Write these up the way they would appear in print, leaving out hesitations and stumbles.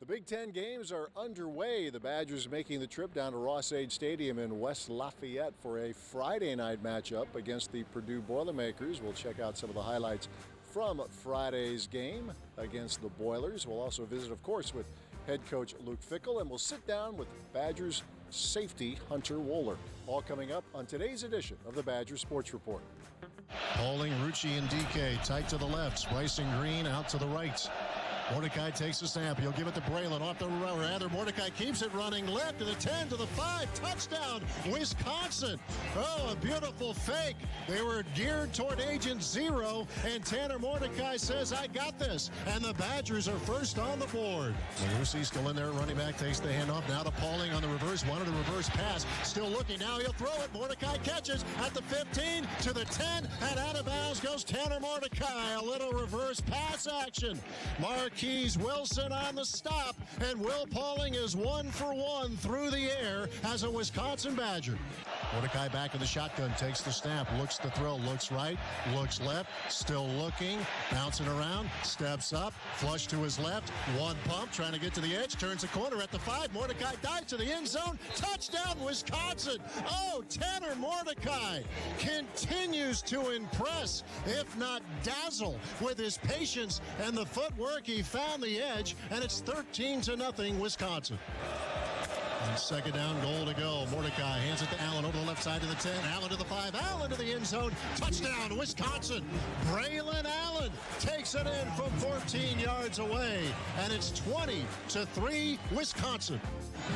The Big Ten games are underway. The Badgers making the trip down to Ross-Ade Stadium in West Lafayette for a Friday night matchup against the Purdue Boilermakers. We'll check out some of the highlights from Friday's game against the Boilers. We'll also visit, of course, with head coach Luke Fickell, and we'll sit down with Badgers safety Hunter Wohler. All coming up on today's edition of the Badgers Sports Report. Pauling, Rucci, and DK tight to the left. Rice and Green out to the right. Mordecai takes the snap. He'll give it to Braylon off the rather. Mordecai keeps it running left to the 10 to the 5. Touchdown, Wisconsin. Oh, a beautiful fake. They were geared toward Agent Zero, and Tanner Mordecai says, I got this. And the Badgers are first on the board. Lucy still in there. Running back takes the handoff. Now to Pauling on the reverse. Wanted a reverse pass. Still looking. Now he'll throw it. Mordecai catches at the 15 to the 10. And out of bounds goes Tanner Mordecai. A little reverse pass action. Marquise Wilson on the stop, and Will Pauling is 1 for 1 through the air as a Wisconsin Badger. Mordecai back in the shotgun, takes the snap, looks to throw, looks right, looks left, still looking, bouncing around, steps up, flush to his left, one pump, trying to get to the edge, turns the corner at the 5. Mordecai dives to the end zone, touchdown Wisconsin. Oh, Tanner Mordecai continues to impress, if not dazzle, with his patience and the footwork. He found the edge, and it's 13-0 Wisconsin. And second down, goal to go. Mordecai hands it to Allen over the left side to the 10. Allen to the 5. Allen to the end zone. Touchdown, Wisconsin. Braylon Allen takes it in from 14 yards away. And it's 20-3 Wisconsin.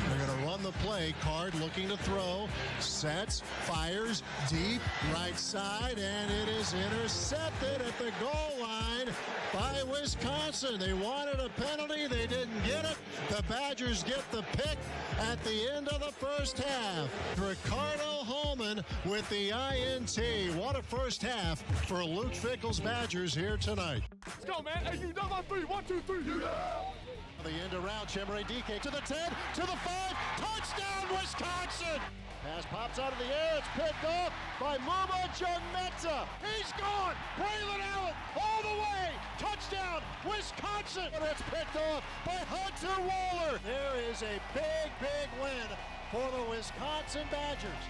They're going to run the play. Card looking to throw. Sets, fires, deep, right side, and it is intercepted at the goal line by Wisconsin. They wanted a penalty. They didn't get it. The Badgers get the pick at the end of the first half. Ricardo Holman with the INT. What a first half for Luke Fickell's Badgers here tonight. Let's go, man. Hey, you done my 3. 1, 2, 3. The end around, Chemere DK to the 10, to the 5, touchdown Wisconsin! Pass pops out of the air, it's picked off by Muma Jameta. He's gone! Braylon Allen all the way! Touchdown, Wisconsin! And it's picked off by Hunter Wohler. There is a big, big win for the Wisconsin Badgers.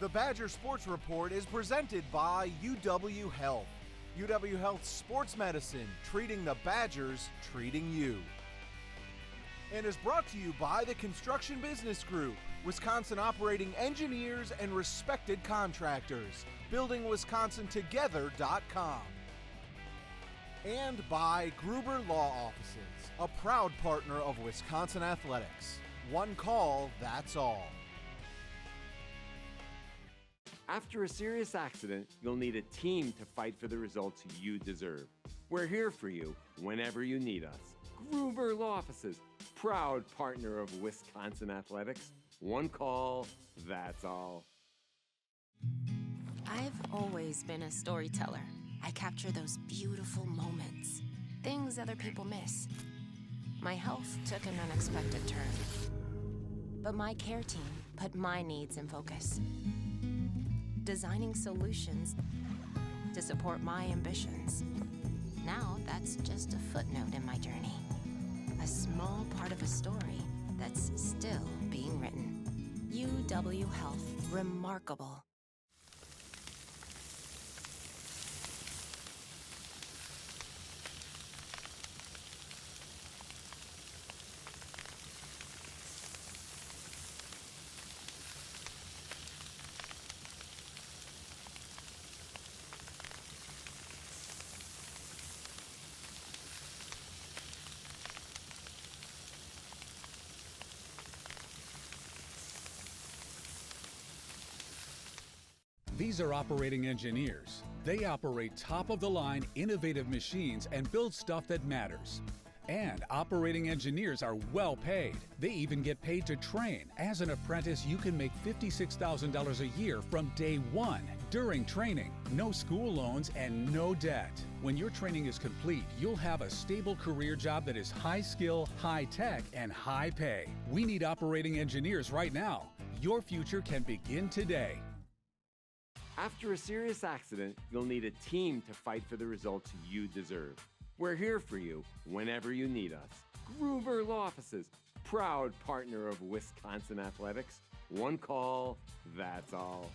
The Badger Sports Report is presented by UW Health. UW Health Sports Medicine, treating the Badgers, treating you. And is brought to you by the Construction Business Group, Wisconsin operating engineers and respected contractors, buildingwisconsintogether.com. And by Gruber Law Offices, a proud partner of Wisconsin Athletics. One call, that's all. After a serious accident, you'll need a team to fight for the results you deserve. We're here for you whenever you need us. Gruber Law Offices, proud partner of Wisconsin Athletics. One call, that's all. I've always been a storyteller. I capture those beautiful moments, things other people miss. My health took an unexpected turn, but my care team put my needs in focus, designing solutions to support my ambitions. Now that's just a footnote in my journey, a small part of a story that's still being written. UW Health, remarkable. These are operating engineers. They operate top-of-the-line, innovative machines and build stuff that matters. And operating engineers are well paid. They even get paid to train. As an apprentice, you can make $56,000 a year from day one. During training, no school loans and no debt. When your training is complete, you'll have a stable career job that is high skill, high tech, and high pay. We need operating engineers right now. Your future can begin today. After a serious accident, you'll need a team to fight for the results you deserve. We're here for you whenever you need us. Gruber Law Offices, proud partner of Wisconsin Athletics. One call, that's all.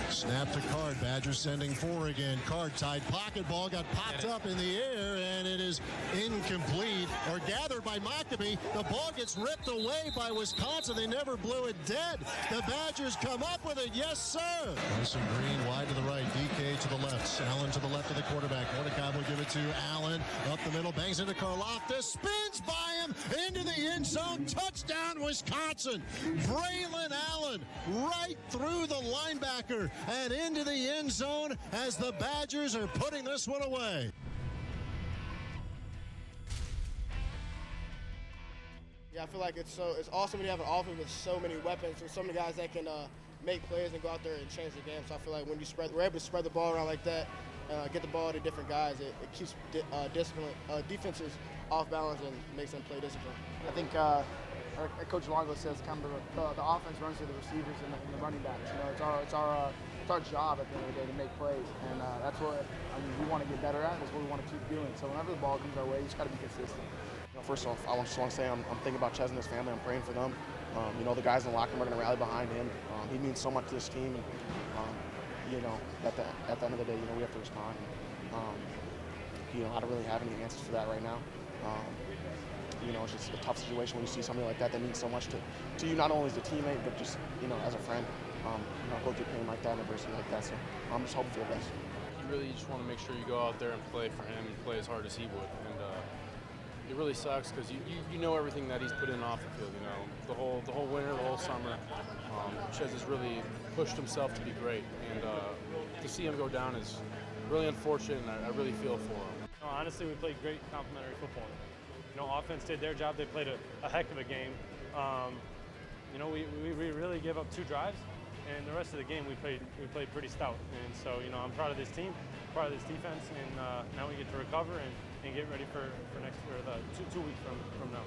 Snap to Card. Badgers sending 4 again. Card tied. Pocket ball got popped up in the air, and it is incomplete, or gathered by Mockabee. The ball gets ripped away by Wisconsin. They never blew it dead. The Badgers come up with it. Yes, sir. Bryson Green wide to the right. DK to the left. Allen to the left of the quarterback. Mordecai will give it to Allen. Up the middle. Bangs into Karlaftis. Spins by him into the end zone. Touchdown, Wisconsin. Braylon Allen right through the linebacker and into the end zone as the Badgers are putting this one away. Yeah, I feel like it's awesome when you have an offense with so many weapons and so many guys that can make plays and go out there and change the game. So I feel like when we're able to spread the ball around like that, get the ball to different guys, it keeps defenses off balance and makes them play discipline. I think Coach Longo says kind of the offense runs through the receivers and the running backs. You know, it's our job at the end of the day to make plays, and that's what we want to get better at. That's what we want to keep doing. So whenever the ball comes our way, you just got to be consistent. You know, first off, I just want to say I'm thinking about Ches and his family. I'm praying for them. You know, the guys in the locker room are going to rally behind him. He means so much to this team. And, you know, at the end of the day, you know, we have to respond. You know, I don't really have any answers for that right now. You know, it's just a tough situation when you see something like that means so much to you, not only as a teammate, but just, you know, as a friend. You know, go through pain like that, adversity like that. So I'm just hoping for the best. You really just want to make sure you go out there and play for him and play as hard as he would. And it really sucks because you know everything that he's put in off the field. You know, the whole winter, the whole summer. Ches has really pushed himself to be great, and to see him go down is really unfortunate, and I really feel for him. No, honestly, we played great complementary football. You know, offense did their job. They played a heck of a game. You know, we really gave up 2 drives, and the rest of the game we played pretty stout. And so, you know, I'm proud of this team, proud of this defense, and now we get to recover and get ready for next or the 2 weeks from now.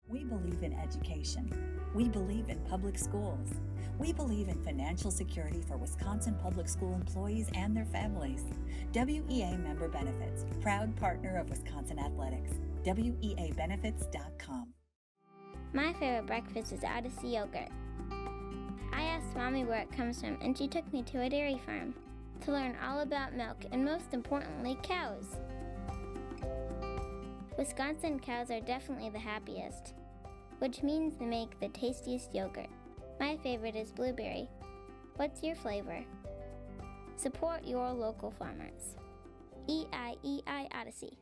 We believe in education. We believe in public schools. We believe in financial security for Wisconsin public school employees and their families. WEA Member Benefits, proud partner of Wisconsin Athletics. WEAbenefits.com. My favorite breakfast is Odyssey yogurt. I asked Mommy where it comes from, and she took me to a dairy farm to learn all about milk and, most importantly, cows. Wisconsin cows are definitely the happiest, which means they make the tastiest yogurt. My favorite is blueberry. What's your flavor? Support your local farmers. EIEI Odyssey.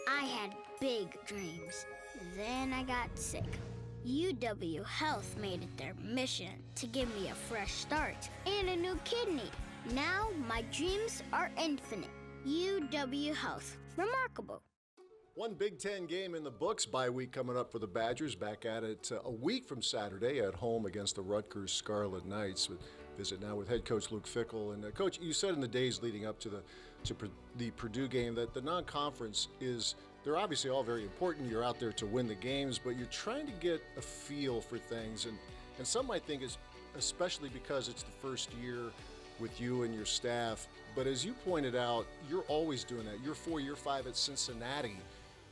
I had big dreams. Then I got sick. UW Health made it their mission to give me a fresh start and a new kidney. Now my dreams are infinite. UW Health. Remarkable. One Big Ten game in the books. Bye week coming up for the Badgers. Back at it a week from Saturday at home against the Rutgers Scarlet Knights. Visit now with head coach Luke Fickell. And Coach, you said in the days leading up to the Purdue game that the non-conference is, they're obviously all very important. You're out there to win the games, but you're trying to get a feel for things. And some might think it's especially because it's the first year with you and your staff. But as you pointed out, you're always doing that. Year 4, year 5 at Cincinnati.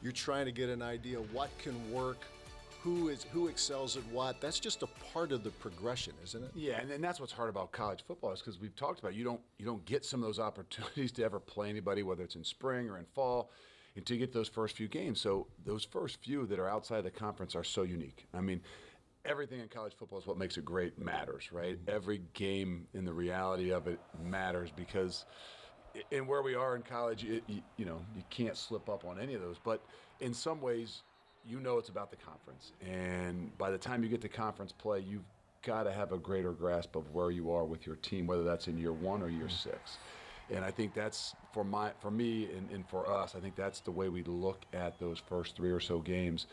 You're trying to get an idea what can work, who excels at what. That's just a part of the progression, isn't it? Yeah, and that's what's hard about college football is because we've talked about you don't get some of those opportunities to ever play anybody, whether it's in spring or in fall, until you get those first few games. So those first few that are outside the conference are so unique. I mean, everything in college football is what makes it great matters, right? Every game in the reality of it matters because in where we are in college, you can't slip up on any of those. But in some ways, it's about the conference. And by the time you get to conference play, you've got to have a greater grasp of where you are with your team, whether that's in year 1 or year 6. And I think that's, for me and for us, I think that's the way we look at those first 3 or so games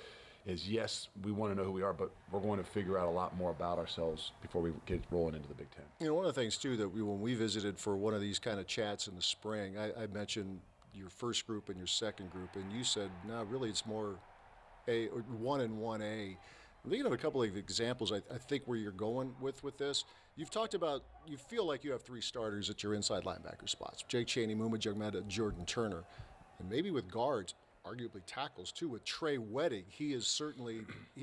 is, yes, we want to know who we are, but we're going to figure out a lot more about ourselves before we get rolling into the Big Ten. One of the things, too, that when we visited for one of these kind of chats in the spring, I mentioned your first group and your second group, and you said, no, really it's more 1 and 1A. I'm thinking of a couple of examples, I think, where you're going with this. You've talked about, you feel like you have 3 starters at your inside linebacker spots, Jake Chaney, Muma Jagmeta, Jordan Turner, and maybe with guards, arguably tackles too, with Trey Wedding. He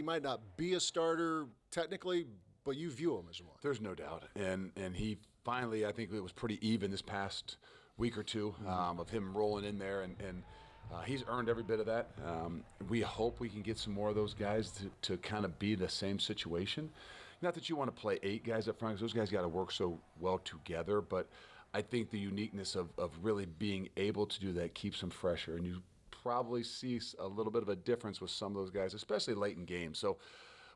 might not be a starter technically, but you view him as one. There's no doubt. And he finally, I think it was pretty even this past week or two of him rolling in there, and he's earned every bit of that. We hope we can get some more of those guys to kind of be the same situation. Not that you want to play 8 guys up front, because those guys got to work so well together, but I think the uniqueness of really being able to do that keeps them fresher, and you probably see a little bit of a difference with some of those guys, especially late in games. So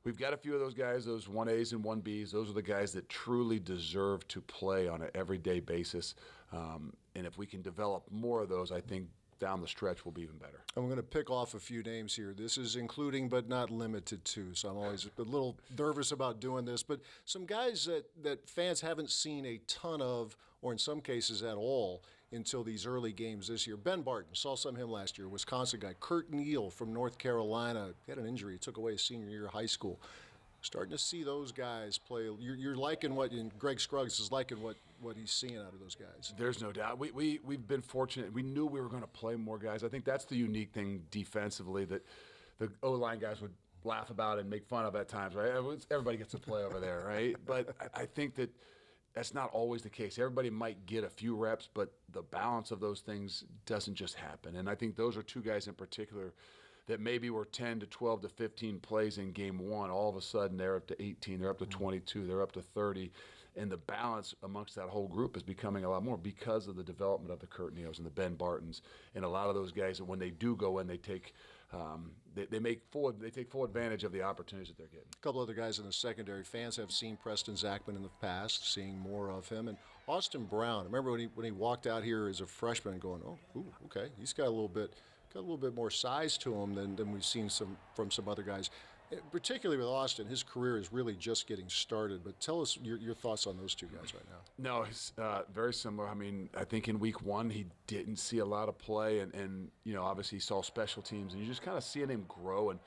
we've got a few of those guys, those 1As and 1Bs. Those are the guys that truly deserve to play on an everyday basis. And if we can develop more of those, I think down the stretch will be even better. I'm going to pick off a few names here. This is including but not limited to, so I'm always a little nervous about doing this. But some guys that fans haven't seen a ton of, or in some cases at all, until these early games this year. Ben Barton, saw some of him last year, Wisconsin guy. Kurt Neal from North Carolina, he had an injury, he took away his senior year of high school. Starting to see those guys play. You're liking and Greg Scruggs is liking what he's seeing out of those guys. There's no doubt. We've been fortunate. We knew we were going to play more guys. I think that's the unique thing defensively that the O-line guys would laugh about and make fun of at times, right? Everybody gets to play over there, right? But I think that's not always the case. Everybody might get a few reps, but the balance of those things doesn't just happen. And I think those are 2 guys in particular that maybe were 10 to 12 to 15 plays in game 1. All of a sudden, they're up to 18, they're up to 22, they're up to 30. And the balance amongst that whole group is becoming a lot more because of the development of the Kurt Neals and the Ben Bartons. And a lot of those guys, that when they do go in, they take full advantage of the opportunities that they're getting. A couple other guys in the secondary. Fans have seen Preston Zachman in the past, seeing more of him. And Austin Brown, I remember when he walked out here as a freshman going, okay, he's got a little bit more size to him than we've seen from some other guys. Particularly with Austin, his career is really just getting started. But tell us your thoughts on those 2 guys right now. No, he's very similar. I mean, I think in week 1 he didn't see a lot of play, and obviously he saw special teams, and you just kind of seeing him grow, and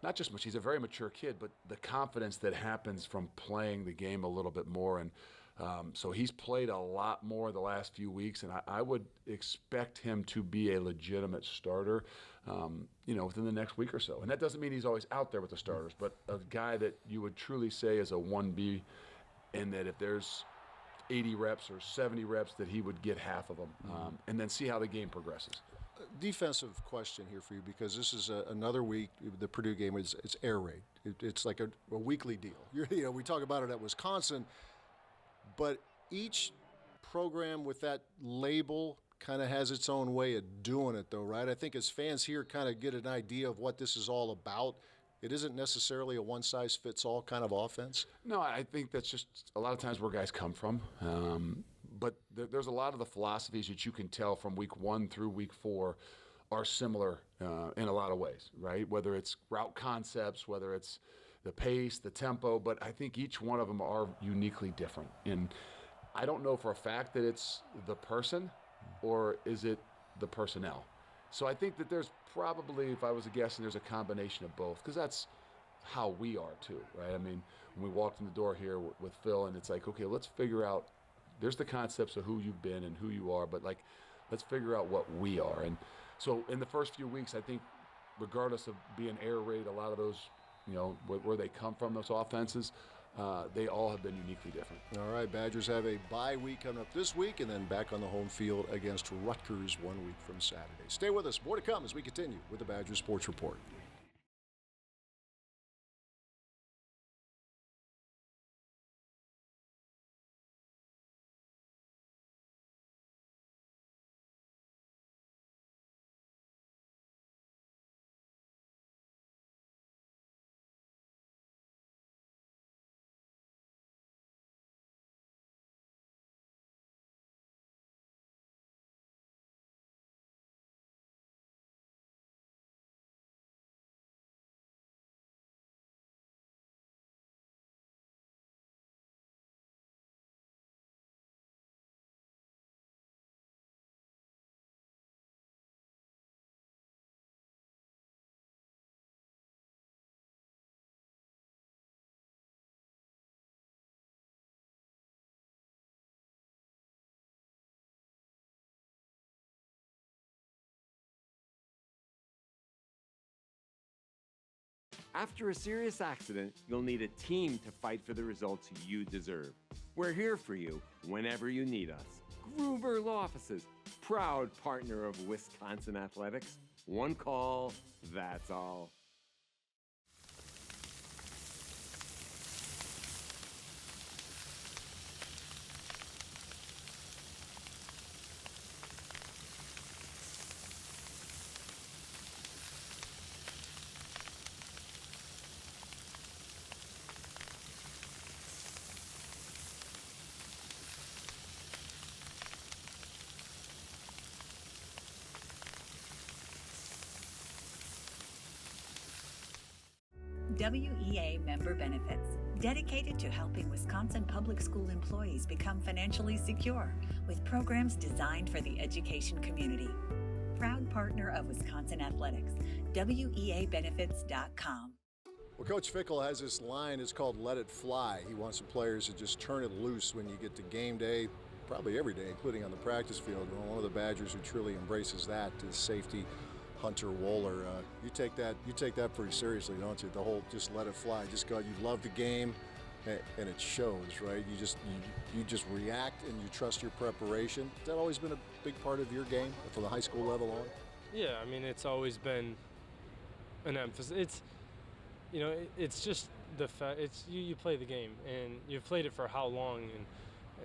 not just much. He's a very mature kid, but the confidence that happens from playing the game a little bit more, and so he's played a lot more the last few weeks, and I would expect him to be a legitimate starter, within the next week or so. And that doesn't mean he's always out there with the starters, but a guy that you would truly say is a 1B, and that if there's 80 reps or 70 reps, that he would get half of them, and then see how the game progresses. Defensive question here for you, because this is another week. The Purdue game it's air raid. It's like a weekly deal. We talk about it at Wisconsin. But each program with that label kind of has its own way of doing it, though, right? I think as fans here kind of get an idea of what this is all about, it isn't necessarily a one-size-fits-all kind of offense. No, I think that's just a lot of times where guys come from. But there's a lot of the philosophies that you can tell from week 1 through week 4 are similar in a lot of ways, right? Whether it's route concepts, whether it's the pace, the tempo, but I think each one of them are uniquely different. And I don't know for a fact that it's the person or is it the personnel. So I think that there's probably, if I was guessing, there's a combination of both, because that's how we are too, right? I mean, when we walked in the door here with Phil, and it's like, okay, let's figure out, there's the concepts of who you've been and who you are, but let's figure out what we are. And so in the first few weeks, I think regardless of being air raid, a lot of those, where they come from, those offenses, they all have been uniquely different. All right, Badgers have a bye week coming up this week and then back on the home field against Rutgers 1 week from Saturday. Stay with us. More to come as we continue with the Badgers Sports Report. After a serious accident, you'll need a team to fight for the results you deserve. We're here for you whenever you need us. Gruber Law Offices, proud partner of Wisconsin Athletics. One call, that's all. WEA Member Benefits, dedicated to helping Wisconsin public school employees become financially secure with programs designed for the education community. Proud partner of Wisconsin Athletics, WEAbenefits.com. Well, Coach Fickell has this line, it's called Let It Fly. He wants the players to just turn it loose when you get to game day, probably every day, including on the practice field. And one of the Badgers who truly embraces that is safety Hunter Wohler. You take that pretty seriously, don't you? The whole just let it fly. Just go. You love the game, and it shows, right? You just react and you trust your preparation. Has that always been a big part of your game from the high school level on? Yeah, I mean, it's always been an emphasis. It's just the fact. It's you play the game, and you've played it for how long,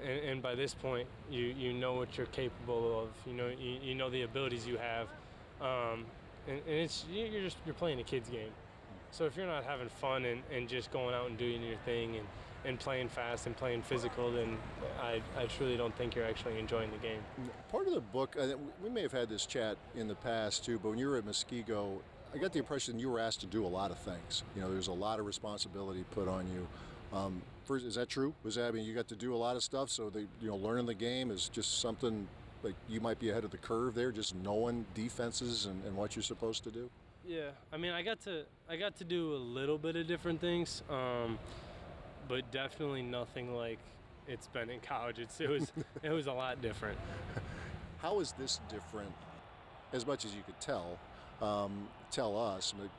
and by this point, you know what you're capable of. You know the abilities you have. And it's you're playing a kid's game, so if you're not having fun and just going out and doing your thing and playing fast and playing physical, then I truly don't think you're actually enjoying the game. Part of the book, we may have had this chat in the past too, but when you were at Muskego, I got the impression you were asked to do a lot of things. There's a lot of responsibility put on you. First, is that true? You got to do a lot of stuff, so learning the game is just something like you might be ahead of the curve there, just knowing defenses and what you're supposed to do? Yeah, I mean, I got to do a little bit of different things, but definitely nothing like it's been in college. It was a lot different. How is this different, as much as you could tell us?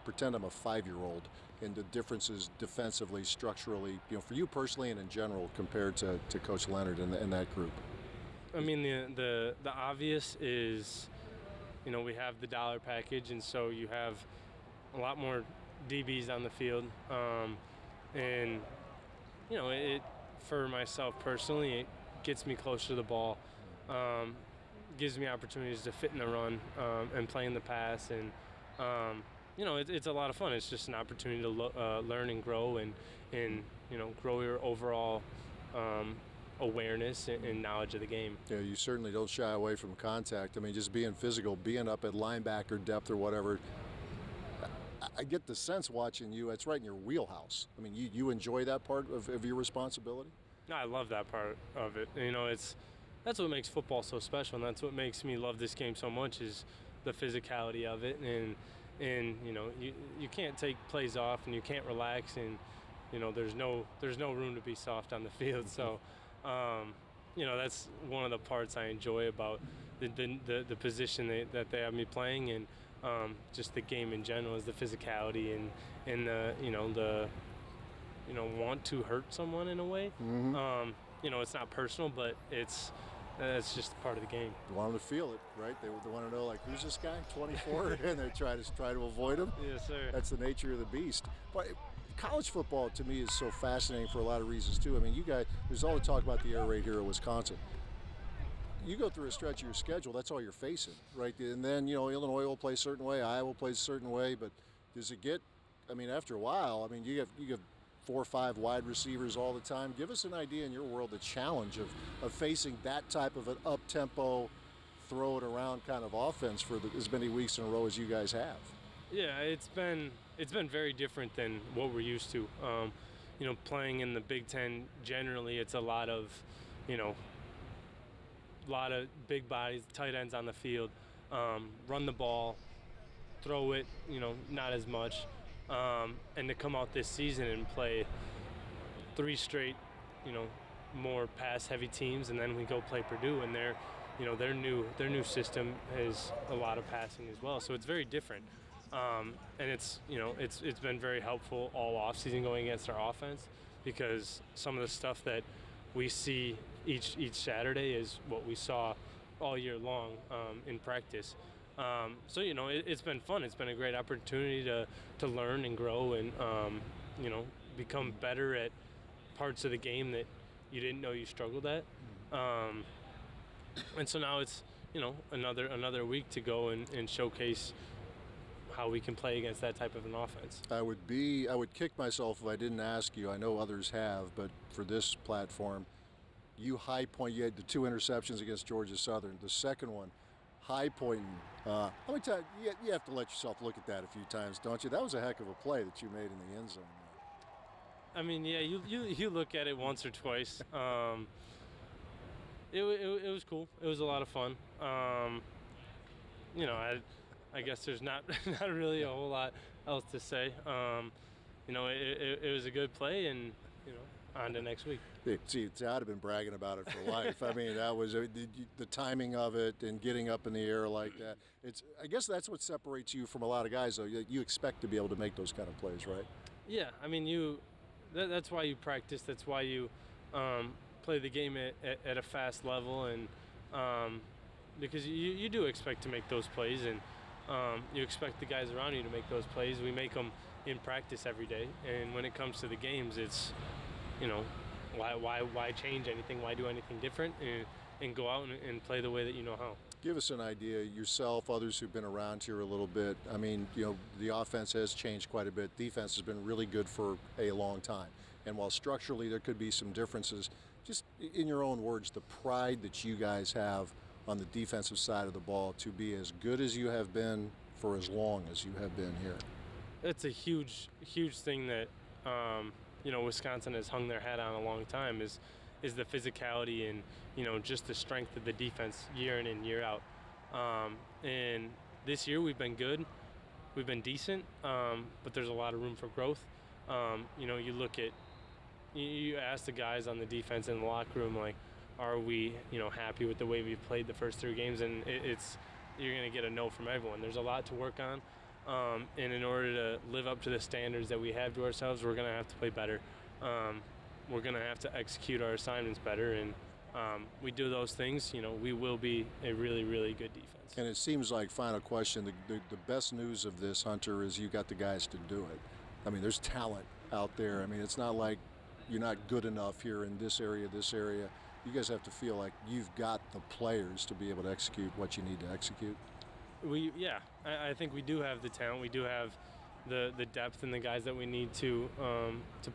Pretend I'm a 5-year-old, and the differences defensively, structurally, for you personally and in general, compared to Coach Leonard and that group. I mean, the obvious is, we have the dollar package, and so you have a lot more DBs on the field, and it for myself personally, it gets me closer to the ball, gives me opportunities to fit in the run and play in the pass, and it's a lot of fun. It's just an opportunity to learn and grow and grow your overall awareness and knowledge of the game. Yeah, you certainly don't shy away from contact. I mean, just being physical, being up at linebacker depth or whatever. I get the sense watching you, it's right in your wheelhouse. I mean, you enjoy that part of your responsibility? No, I love that part of it. That's what makes football so special, and that's what makes me love this game so much is the physicality of it. And you can't take plays off and you can't relax, and there's no room to be soft on the field. So that's one of the parts I enjoy about the position that they have me playing, and just the game in general is the physicality and the want to hurt someone in a way. Mm-hmm. It's not personal, but it's just part of the game. You want them to feel it, right? They want to know, like, who's this guy, 24, and they try to avoid him. Yes, sir. That's the nature of the beast. But college football, to me, is so fascinating for a lot of reasons, too. I mean, you guys, there's all the talk about the air raid here in Wisconsin. You go through a stretch of your schedule, that's all you're facing, right? And then, Illinois will play a certain way, Iowa plays a certain way, but does it get, after a while, you have 4 or 5 wide receivers all the time. Give us an idea in your world, the challenge of facing that type of an up-tempo, throw it around kind of offense for as many weeks in a row as you guys have. Yeah, it's been very different than what we're used to. Playing in the Big Ten, generally it's a lot of big bodies, tight ends on the field, run the ball, throw it, not as much. And to come out this season and play 3 straight, more pass-heavy teams, and then we go play Purdue, and their new system has a lot of passing as well. So it's very different, and it's been very helpful all offseason going against our offense, because some of the stuff that we see each Saturday is what we saw all year long in practice. So it's been fun. It's been a great opportunity to learn and grow and become better at parts of the game that you didn't know you struggled at. And so now it's another week to go and showcase how we can play against that type of an offense. I would kick myself if I didn't ask you. I know others have, but for this platform, you high point. You had the 2 interceptions against Georgia Southern. The second one, high pointing. Let me tell you, you have to let yourself look at that a few times, don't you? That was a heck of a play that you made in the end zone. Yeah, you look at it once or twice. It was cool. It was a lot of fun. I guess there's not really a whole lot else to say. It was a good play, and on to next week. See, I'd have been bragging about it for life. That was the timing of it and getting up in the air like that. I guess that's what separates you from a lot of guys, though. You expect to be able to make those kind of plays, right? Yeah, that's why you practice. That's why you play the game at a fast level, and because you do expect to make those plays, and you expect the guys around you to make those plays. We make them in practice every day, and when it comes to the games, it's why change anything? Why do anything different? And go out and play the way that you know how. Give us an idea, yourself, others who've been around here a little bit. The offense has changed quite a bit. Defense has been really good for a long time. And while structurally there could be some differences, just in your own words, the pride that you guys have on the defensive side of the ball to be as good as you have been for as long as you have been here. It's a huge thing that Wisconsin has hung their hat on a long time is the physicality and just the strength of the defense year in and year out. And this year we've been good, we've been decent, but there's a lot of room for growth. You look at, you ask the guys on the defense in the locker room, like, are we happy with the way we've played the first 3 games? And you're going to get a no from everyone. There's a lot to work on. And in order to live up to the standards that we have to ourselves, we're going to have to play better. We're going to have to execute our assignments better. And we do those things, we will be a really, really good defense. And it seems like, final question, the best news of this, Hunter, is you got the guys to do it. There's talent out there. It's not like you're not good enough here in this area. You guys have to feel like you've got the players to be able to execute what you need to execute. I think we do have the talent. We do have the depth and the guys that we need to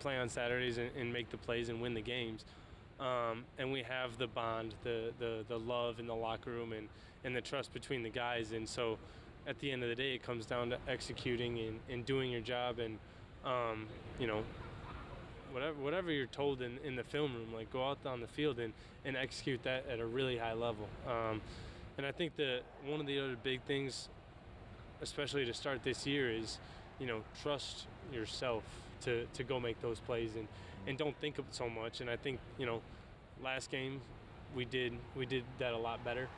play on Saturdays and make the plays and win the games. And we have the bond, the love in the locker room and the trust between the guys. And so at the end of the day, it comes down to executing and doing your job and, whatever you're told in the film room, like go out on the field and execute that at a really high level. And I think that one of the other big things, especially to start this year, is, trust yourself to go make those plays and don't think of it so much. And I think, last game we did that a lot better.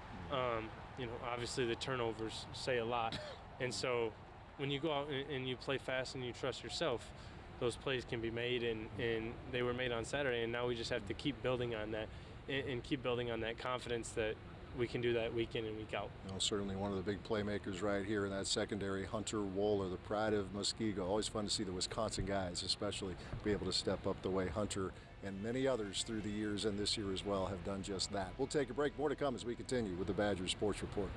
Obviously the turnovers say a lot, And so when you go out and you play fast and you trust yourself, those plays can be made, and they were made on Saturday, and now we just have to keep building on that and keep building on that confidence that we can do that week in and week out. Well, certainly one of the big playmakers right here in that secondary, Hunter Wohler, the pride of Muskego. Always fun to see the Wisconsin guys, especially be able to step up the way Hunter and many others through the years and this year as well have done just that. We'll take a break. More to come as we continue with the Badgers Sports Report.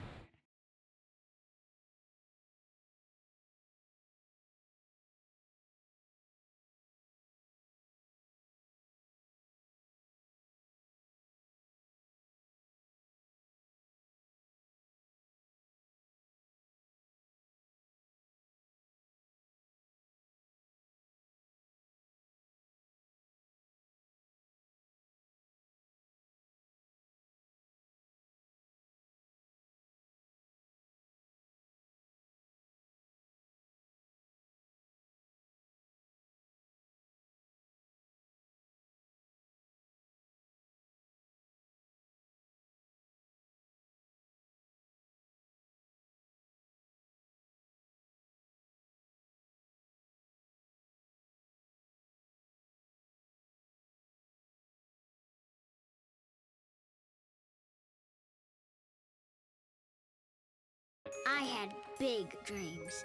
I had big dreams.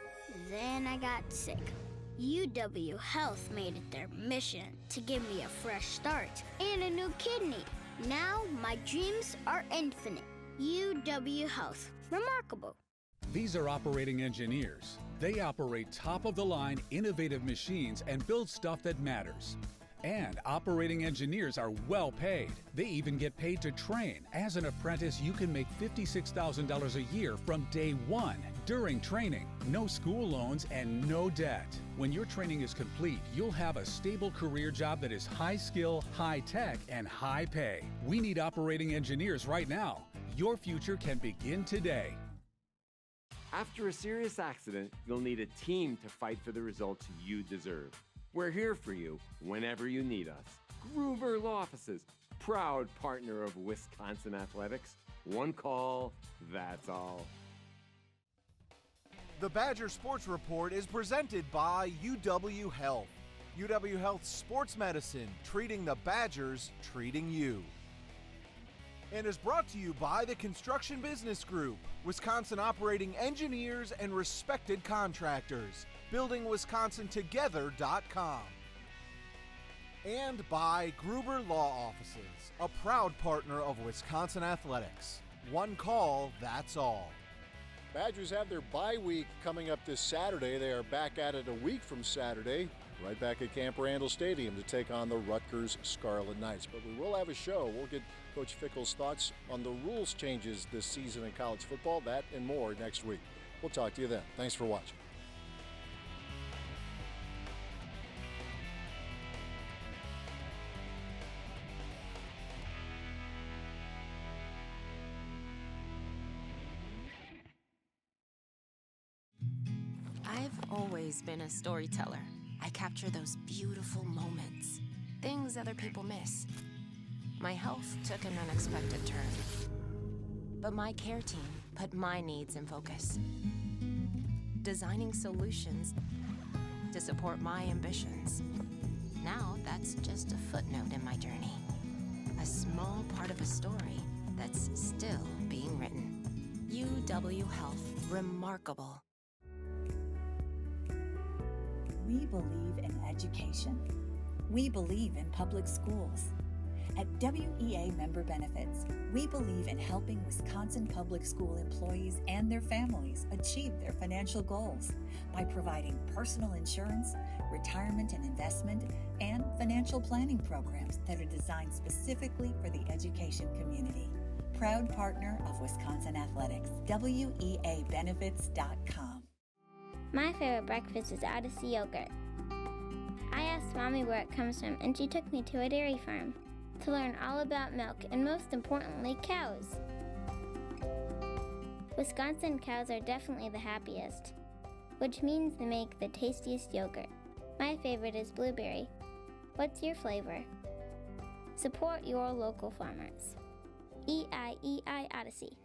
Then I got sick. UW Health made it their mission to give me a fresh start and a new kidney. Now my dreams are infinite. UW Health. Remarkable. These are operating engineers. They operate top-of-the-line innovative machines and build stuff that matters. And operating engineers are well paid. They even get paid to train. As an apprentice, you can make $56,000 a year from day one. During training, no school loans and no debt. When your training is complete, you'll have a stable career job that is high skill, high tech, and high pay. We need operating engineers right now. Your future can begin today. After a serious accident, you'll need a team to fight for the results you deserve. We're here for you whenever you need us. Gruber Law Offices, proud partner of Wisconsin Athletics. One call, that's all. The Badger Sports Report is presented by UW Health. UW Health Sports Medicine, treating the Badgers, treating you. And is brought to you by the Construction Business Group, Wisconsin operating engineers and respected contractors. BuildingWisconsinTogether.com. And by Gruber Law Offices, a proud partner of Wisconsin Athletics. One call, that's all. Badgers have their bye week coming up this Saturday. They are back at it a week from Saturday, right back at Camp Randall Stadium to take on the Rutgers Scarlet Knights. But we will have a show. We'll get Coach Fickell's thoughts on the rules changes this season in college football, that and more next week. We'll talk to you then. Thanks for watching. I've always been a storyteller. I capture those beautiful moments, things other people miss. My health took an unexpected turn, but my care team put my needs in focus, designing solutions to support my ambitions. Now that's just a footnote in my journey, a small part of a story that's still being written. UW Health, remarkable. We believe in education. We believe in public schools. At WEA Member Benefits, we believe in helping Wisconsin public school employees and their families achieve their financial goals by providing personal insurance, retirement and investment, and financial planning programs that are designed specifically for the education community. Proud partner of Wisconsin Athletics, WEAbenefits.com. My favorite breakfast is Odyssey yogurt. I asked Mommy where it comes from, and she took me to a dairy farm to learn all about milk and, most importantly, cows. Wisconsin cows are definitely the happiest, which means they make the tastiest yogurt. My favorite is blueberry. What's your flavor? Support your local farmers. EIEI Odyssey.